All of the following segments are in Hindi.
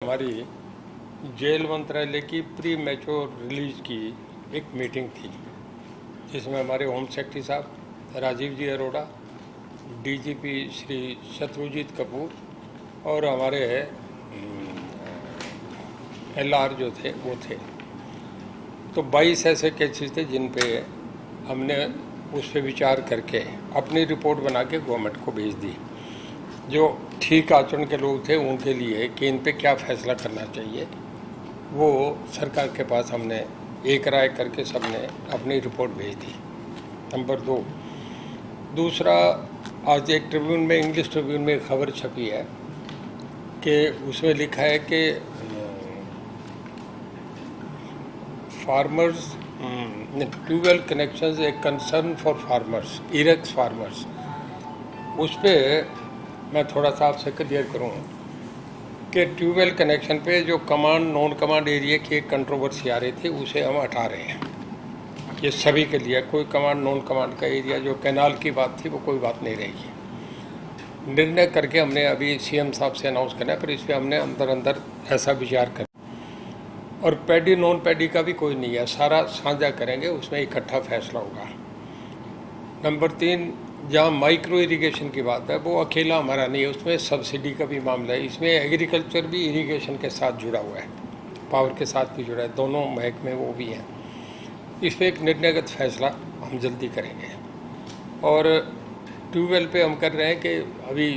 हमारी जेल मंत्रालय की प्री मैच्योर रिलीज की एक मीटिंग थी, जिसमें हमारे होम सेक्रेटरी साहब राजीव जी अरोड़ा, डीजीपी श्री शत्रुजीत कपूर और हमारे एलआर जो थे वो थे। तो 22 ऐसे केसेस थे जिन पे हमने उस पर विचार करके अपनी रिपोर्ट बना के गवर्नमेंट को भेज दी। जो ठीक आचरण के लोग थे उनके लिए कि इन पे क्या फैसला करना चाहिए, वो सरकार के पास हमने एक राय करके सबने अपनी रिपोर्ट भेज दी। नंबर 2, दूसरा, आज एक ट्रिब्यून में, इंग्लिश ट्रिब्यून में एक खबर छपी है कि उसमें लिखा है कि farmers tubewell connections a concern for farmers, इरेक्स फार्मर्स। उस पर मैं थोड़ा सा आपसे क्लियर करूँ कि ट्यूबवेल कनेक्शन पे जो कमांड नॉन कमांड एरिया की एक कंट्रोवर्सी आ रही थी, उसे हम हटा रहे हैं। ये सभी के लिए, कोई कमांड नॉन कमांड का एरिया, जो कैनाल की बात थी वो कोई बात नहीं रहेगी। निर्णय करके हमने अभी सीएम साहब से अनाउंस करना है, पर इस पर हमने अंदर अंदर ऐसा विचार कर, और पैडी नॉन पैडी का भी कोई नहीं है, सारा साझा करेंगे, उसमें इकट्ठा फैसला होगा। नंबर 3, जहाँ माइक्रो इरिगेशन की बात है, वो अकेला हमारा नहीं है, उसमें सब्सिडी का भी मामला है। इसमें एग्रीकल्चर भी इरिगेशन के साथ जुड़ा हुआ है, पावर के साथ भी जुड़ा है, दोनों महकमे वो भी हैं। इस पर एक निर्णयगत फैसला हम जल्दी करेंगे। और ट्यूबवेल पे हम कर रहे हैं कि अभी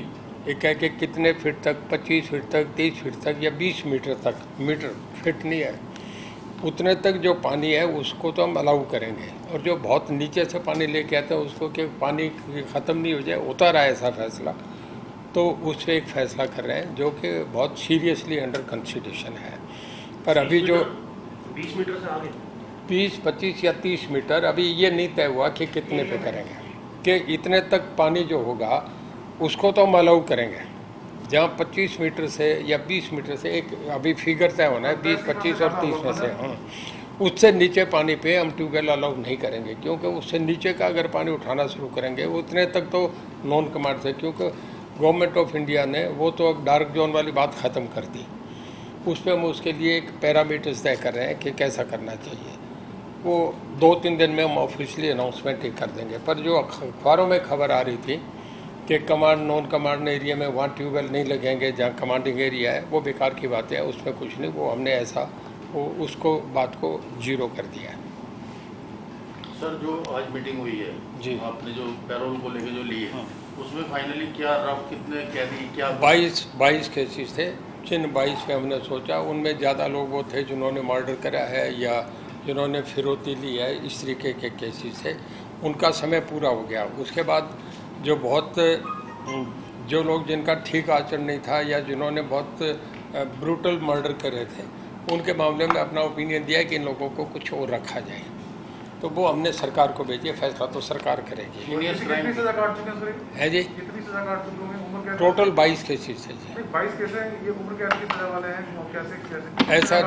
एक है कि कितने फीट तक, 25 फीट तक, 30 फीट तक या 20 मीटर तक, मीटर फीट नहीं है, उतने तक जो पानी है उसको तो हम अलाउ करेंगे। और जो बहुत नीचे से पानी लेके आते हैं उसको कि पानी ख़त्म नहीं हो जाए, होता रहा है ऐसा फैसला, तो उस पर एक फ़ैसला कर रहे हैं जो कि बहुत सीरियसली अंडर कंसिडरेशन है। पर अभी जो 20 मीटर से आगे, 20, 25 या 30 मीटर, अभी ये नहीं तय हुआ कि कितने पे करेंगे, कि इतने तक पानी जो होगा उसको तो हम अलाउ करेंगे। जहाँ 25 मीटर से या 20 मीटर से, एक अभी फिगर तय होना है 20, 25 और 30 में से, हाँ, उससे नीचे पानी पे हम ट्यूबवेल अलाउ नहीं करेंगे, क्योंकि उससे नीचे का अगर पानी उठाना शुरू करेंगे उतने तक तो नॉन कमांड से, क्योंकि गवर्नमेंट ऑफ इंडिया ने वो तो अब डार्क जोन वाली बात ख़त्म कर दी। उस पर हम उसके लिए एक पैरामीटर्स तय कर रहे हैं कि कैसा करना चाहिए। वो 2-3 दिन में हम ऑफिशियली अनाउंसमेंट ही कर देंगे। पर जो अखबारों में खबर आ रही थी कि कमांड नॉन कमांड एरिया में वहाँ ट्यूबवेल नहीं लगेंगे, जहाँ कमांडिंग एरिया है, वो बेकार की बात है, उसमें कुछ नहीं। वो हमने ऐसा उसको बात को जीरो कर दिया है। सर, जो आज मीटिंग हुई है जी, आपने जो पैरोल को लेके जो ली है, उसमें फाइनली क्या रफ कितने कैदी, क्या 22 केसेस थे। जिन 22 पे हमने सोचा उनमें ज़्यादा लोग वो थे जिन्होंने मर्डर करा है या जिन्होंने फिरौती ली है, इस तरीके के केसेस थे। उनका समय पूरा हो गया। उसके बाद जो बहुत जो लोग जिनका ठीक आचरण नहीं था या जिन्होंने बहुत ब्रूटल मर्डर करे थे, उनके मामले में अपना ओपिनियन दिया कि इन लोगों को कुछ और रखा जाए, तो वो हमने सरकार को भेजिए। फैसला तो सरकार करेगी। है जी, टोटल 22 केसेस है जी। 22 केस हैं, ये उम्र कैद की सजा वाले हैं, कैसे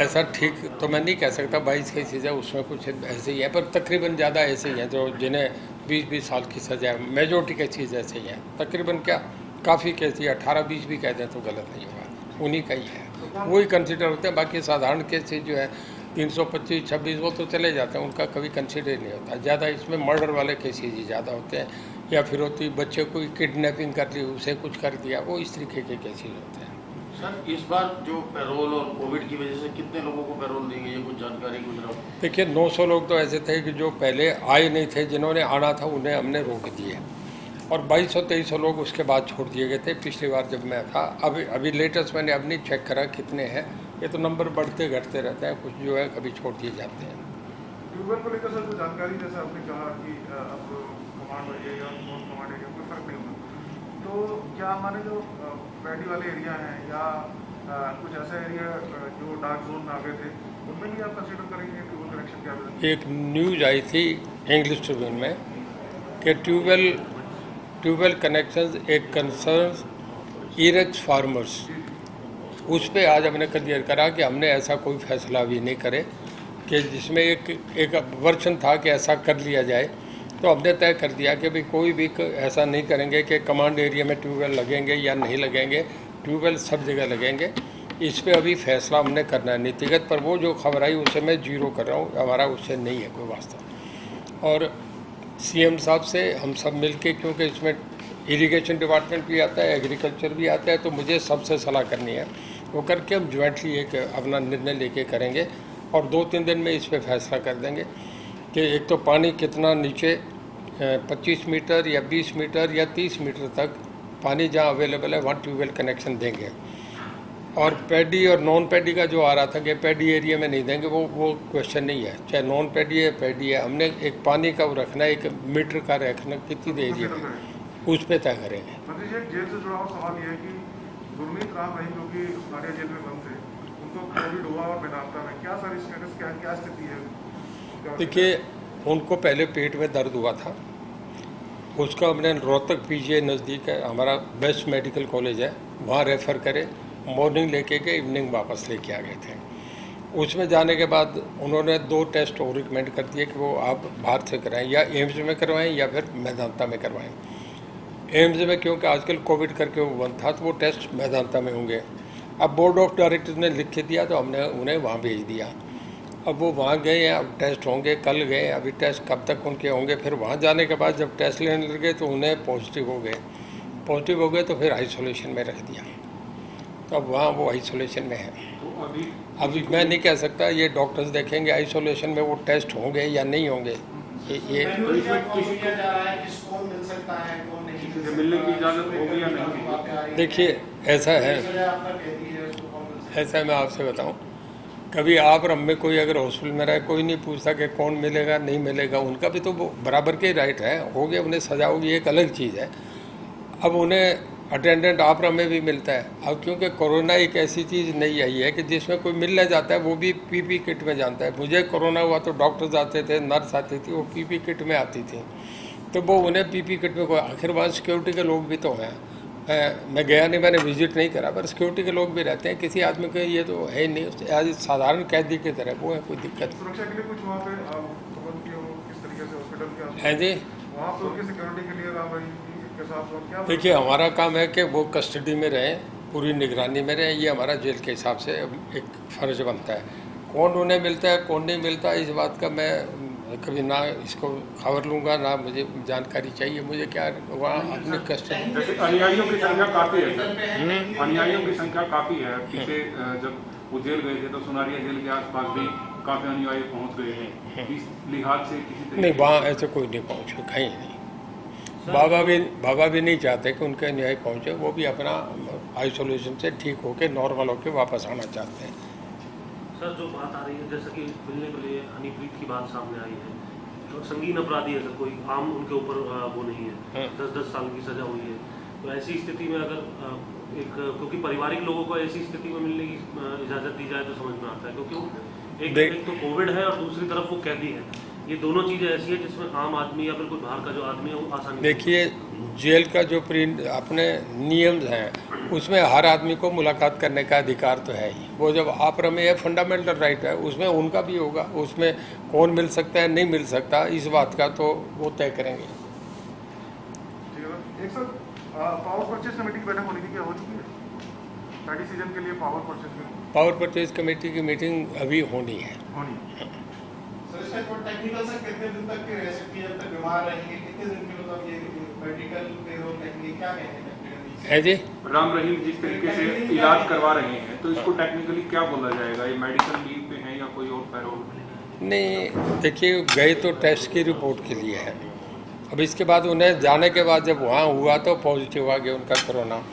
ऐसा ठीक तो मैं नहीं कह सकता। 22 केसेस है, उसमें कुछ ऐसे ही है, पर तकरीबन ज़्यादा ऐसे ही हैं जो जिन्हें 20-20 साल की सजा है। मेजोरिटी केसेस ऐसे ही हैं, तकरीबन क्या काफ़ी केस, 18-20 भी कह दें तो गलत नहीं होगा, उन्हीं का ही है, वही कंसिडर होते हैं। बाकी साधारण केसेस जो है 325-26 वो तो चले जाते हैं, उनका कभी कंसिडर नहीं होता। ज़्यादा इसमें मर्डर वाले केसेस ही ज़्यादा होते हैं, या फिर होती बच्चे को किडनैपिंग कर ली, उसे कुछ कर दिया, वो इस तरीके के केसेस होते हैं। सर, इस बार जो पैरोल और कोविड की वजह से कितने लोगों को पैरोल दी गई है, कुछ जानकारी गुजरा? देखिए, 900 लोग तो ऐसे थे कि जो पहले आए नहीं थे, जिन्होंने आना था उन्हें हमने रोक दिए, और 2200-2300 लोग उसके बाद छोड़ दिए गए थे पिछली बार जब मैं था। अभी लेटेस्ट मैंने अब नहीं चेक करा कितने हैं, ये तो नंबर बढ़ते घटते रहते हैं, कुछ जो है कभी छोड़ दिए जाते हैं। ट्यूबवेल को लेकर सर जो जानकारी, जैसे आपने कहा कि अब कमांड एरिया या नॉन कमांड एरिया कोई फर्क नहीं होगा, तो क्या हमारे जो पैडी वाले एरिया हैं या कुछ ऐसा एरिया जो डार्क जोन में आ गए थे, उनमें भी आप कंसिडर करेंगे ट्यूबवेल कनेक्शन के आवेदन? एक न्यूज़ आई थी इंग्लिश ट्रिब्यून में कि ट्यूबवेल कनेक्शंस एक कंसर्न इरेक्स फार्मर्स, उस पर आज हमने क्लियर करा कि हमने ऐसा कोई फैसला अभी नहीं करे, कि जिसमें एक वर्षन था कि ऐसा कर लिया जाए, तो हमने तय कर दिया कि भाई कोई भी ऐसा नहीं करेंगे कि कमांड एरिया में ट्यूबवेल लगेंगे या नहीं लगेंगे। ट्यूबवेल सब जगह लगेंगे, इस पे अभी फैसला हमने करना है नीतिगत, पर वो जो खबर आई उसे मैं जीरो कर रहा हूँ, हमारा उससे नहीं है कोई वास्ता। और सीएम साहब से हम सब मिलके, क्योंकि इसमें इरिगेशन डिपार्टमेंट भी आता है, एग्रीकल्चर भी आता है, तो मुझे सबसे सलाह करनी है, वो करके हम ज्वाइंटली एक अपना निर्णय लेके करेंगे और 2-3 दिन में इस पर फैसला कर देंगे कि एक तो पानी कितना नीचे 25 मीटर या 20 मीटर या 30 मीटर तक पानी जहाँ अवेलेबल है वहाँ ट्यूबवेल कनेक्शन देंगे। और पैडी और नॉन पैडी का जो आ रहा था कि पैडी एरिया में नहीं देंगे, वो क्वेश्चन नहीं है, चाहे नॉन पैडी है पैडी है, हमने एक पानी का वो रखना है, 1 मीटर का रखना, कितनी देर एरिया में उस पर तय करेंगे। मंत्री जी, जेल से जुड़ा हुआ सवाल ये है कि गुरमीत राम रहीम जो कि सुनारिया जेल में बंद थे, उनको कोविड हुआ और मेदांता में क्या सारी स्टेटस, क्या स्थिति है? देखिए, उनको पहले पेट में दर्द हुआ था, उसका हमने रोहतक पीजीआई नज़दीक है, हमारा बेस्ट मेडिकल कॉलेज है, वहाँ रेफ़र करे, मॉर्निंग लेके गए, इवनिंग वापस लेके आ गए थे। उसमें जाने के बाद उन्होंने 2 टेस्ट और रिकमेंड कर दिए कि वो आप बाहर से कराएं, या एम्स में करवाएं या फिर मेदांता में करवाएं। एम्स में क्योंकि आजकल कोविड करके वो बंद था, तो वो टेस्ट मेदांता में होंगे। अब बोर्ड ऑफ डायरेक्टर्स ने लिख के दिया तो हमने उन्हें वहाँ भेज दिया। अब वो वहाँ गए हैं, अब टेस्ट होंगे, कल गए, अभी टेस्ट कब तक उनके होंगे। फिर वहाँ जाने के बाद जब टेस्ट लेने लगे तो उन्हें पॉजिटिव हो गए तो फिर आइसोलेशन में रख दिया, तो अब वहाँ वो आइसोलेशन में है। तो अभी मैं नहीं कह सकता, ये डॉक्टर्स देखेंगे आइसोलेशन में वो टेस्ट होंगे या नहीं होंगे। ये मिलने की इजाजत होगी या नहीं? देखिए, ऐसा है, ऐसा मैं आपसे बताऊं, कभी आप और में कोई अगर हॉस्पिटल में रहे, कोई नहीं पूछता कि कौन मिलेगा नहीं मिलेगा, उनका भी तो बराबर के राइट है, हो गया, उन्हें सजा होगी, एक अलग चीज़ है। अब उन्हें अटेंडेंट आपरा में भी मिलता है। अब क्योंकि कोरोना एक ऐसी चीज़ नहीं आई है कि जिसमें कोई मिलने जाता है वो भी पीपी किट में जानता है। मुझे कोरोना हुआ तो डॉक्टर्स आते थे, नर्स आती थी, वो पीपी किट में आती थी, तो वो उन्हें पीपी किट में कोई, आखिर वहाँ सिक्योरिटी के लोग भी तो हैं। मैं गया नहीं, मैंने विजिट नहीं करा, पर सिक्योरिटी के लोग भी रहते हैं, किसी आदमी को ये तो है ही नहीं, आज साधारण कैदी की तरह वो है, कोई दिक्कत सुरक्षा के लिए कुछ वहाँ पे प्रबंध किए हो किस तरीके से हॉस्पिटल के है जी। वहाँ पे उनकी सिक्योरिटी के लिए राम रहीम के साथ और क्या? देखिए, हमारा काम है कि वो कस्टडी में रहें, पूरी निगरानी में रहें, ये हमारा जेल के हिसाब से एक फ़र्ज बनता है। कौन उन्हें मिलता है कौन नहीं मिलता, इस बात का मैं कभी ना इसको खबर लूँगा, ना मुझे जानकारी चाहिए। मुझे क्या वहाँ अपनी कस्टडी, जैसे अनुयायियों की संख्या काफी है सर, अनुयायियों की संख्या काफी है। पीछे जब वो जेल गए थे तो सुनारिया जेल के आसपास भी काफी अनुयायी पहुंच गए हैं। इस लिहाज से किसी नहीं, वहाँ ऐसे कोई नहीं पहुँचे, कहीं नहीं। बाबा भी नहीं चाहते कि उनके अनुयायी पहुँचे, वो भी अपना आइसोलेशन से ठीक होके नॉर्मल होके वापस आना चाहते हैं। सर, जो बात आ रही है, जैसा कि मिलने के लिए हनीप्रीत की बात सामने आई है, तो संगीन अपराधी है सर, कोई आम उनके ऊपर वो नहीं है, 10-10 साल की सजा हुई है, तो ऐसी स्थिति में अगर एक, क्योंकि पारिवारिक लोगों को ऐसी स्थिति में मिलने की इजाज़त दी जाए तो समझ में आता है, क्योंकि एक तो कोविड है और दूसरी तरफ वो कैदी है, ये दोनों चीज़ें ऐसी है जिसमें आम आदमी या फिर कोई बाहर का जो आदमी है वो आसानी। देखिए, जेल का जो अपने नियम हैं उसमें हर आदमी को मुलाकात करने का अधिकार तो है ही। वो जब आपरा में फंडामेंटल राइट है, उसमें उनका भी होगा, उसमें कौन मिल सकता है नहीं मिल सकता, इस बात का तो वो तय करेंगे। ठीक है सर। एक सर, पावर परचेज कमेटी की बैठक होने की क्या हो चुकी है? पैडी सीजन के लिए पावर परचेज कमेटी की मीटिंग अभी होनी है। सर, इसका कोई टेक्निकल से कितने दिन तक रह सकती है, जब तक बीमार रहेंगे, कितने दिन की मतलब ये मेडिकल पेरोल टेक्निक क्या कहेंगे टेक्निकली? है जी, राम रहीम जिस तरीके से इलाज करवा रहे हैं तो इसको टेक्निकली क्या बोला जाएगा? ये मेडिकल लीव पे है या कोई और पैरोल? नहीं, देखिए, गए तो टेस्ट की रिपोर्ट के लिए है। अब इसके बाद उन्हें जाने के बाद जब वहाँ हुआ तो पॉजिटिव आ गया उनका कोरोना,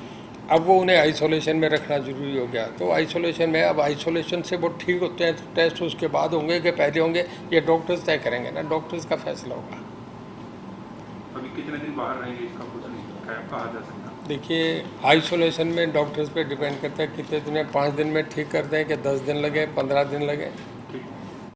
अब वो उन्हें आइसोलेशन में रखना जरूरी हो गया, तो आइसोलेशन में, अब आइसोलेशन से वो ठीक होते हैं तो टेस्ट उसके बाद होंगे कि पहले होंगे, ये डॉक्टर्स तय करेंगे ना, डॉक्टर्स का फैसला होगा। अभी कितने दिन बाहर रहेंगे इसका कुछ नहीं कहा जा सकता। देखिए, आइसोलेशन में डॉक्टर्स पे डिपेंड करता है कितने दिन में, 5 दिन में ठीक कर दें कि 10 दिन लगे, 15 दिन लगे।